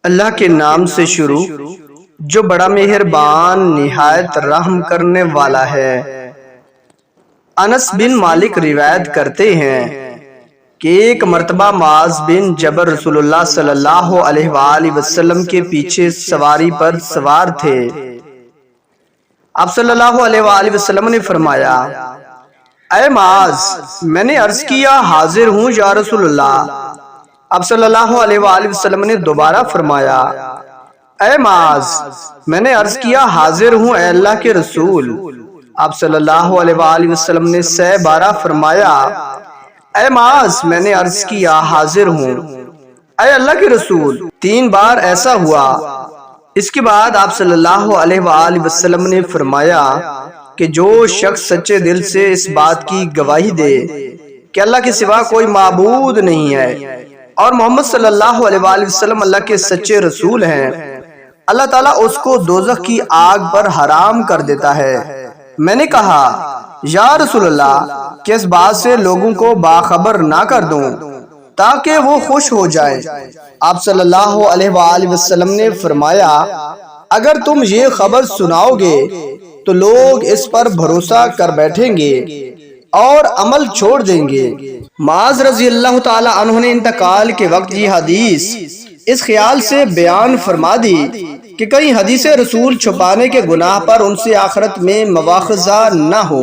اللہ کے نام سے شروع جو بڑا مہربان نہایت رحم کرنے والا ہے۔ انس بن مالک روایت کرتے ہیں کہ ایک مرتبہ معاذ بن جبل رسول اللہ صلی اللہ علیہ وآلہ وسلم کے پیچھے سواری پر سوار تھے۔ آپ صلی اللہ علیہ وآلہ وسلم نے فرمایا، اے معاذ، میں نے عرض کیا حاضر ہوں یا رسول اللہ۔ آپ صلی اللہ علیہ وآلہ وسلم نے دوبارہ فرمایا، اے معاذ، میں نے عرض کیا حاضر ہوں اے اللہ کے رسول۔ آپ صلی اللہ علیہ وآلہ وسلم نے 3 بار فرمایا، اے معاذ، میں نے عرض کیا حاضر ہوں اے اللہ کے رسول۔ 3 بار ایسا ہوا۔ اس کے بعد آپ صلی اللہ علیہ وآلہ وسلم نے فرمایا کہ جو شخص سچے دل سے اس بات کی گواہی دے کہ اللہ کے سوا کوئی معبود نہیں ہے اور محمد صلی اللہ علیہ وآلہ وسلم اللہ کے سچے رسول ہیں، اللہ تعالیٰ اس کو دوزخ کی آگ پر حرام کر دیتا ہے۔ میں نے کہا، یا رسول اللہ، کس بات سے لوگوں کو باخبر نہ کر دوں تاکہ وہ خوش ہو جائیں؟ آپ صلی اللہ علیہ وآلہ وسلم نے فرمایا، اگر تم یہ خبر سناؤ گے تو لوگ اس پر بھروسہ کر بیٹھیں گے اور عمل چھوڑ دیں گے۔ معاذ رضی اللہ تعالی عنہ نے انتقال کے وقت یہ حدیث اس خیال سے بیان فرما دی کہ کہیں حدیث رسول چھپانے کے گناہ پر ان سے آخرت میں مواخذہ نہ ہو۔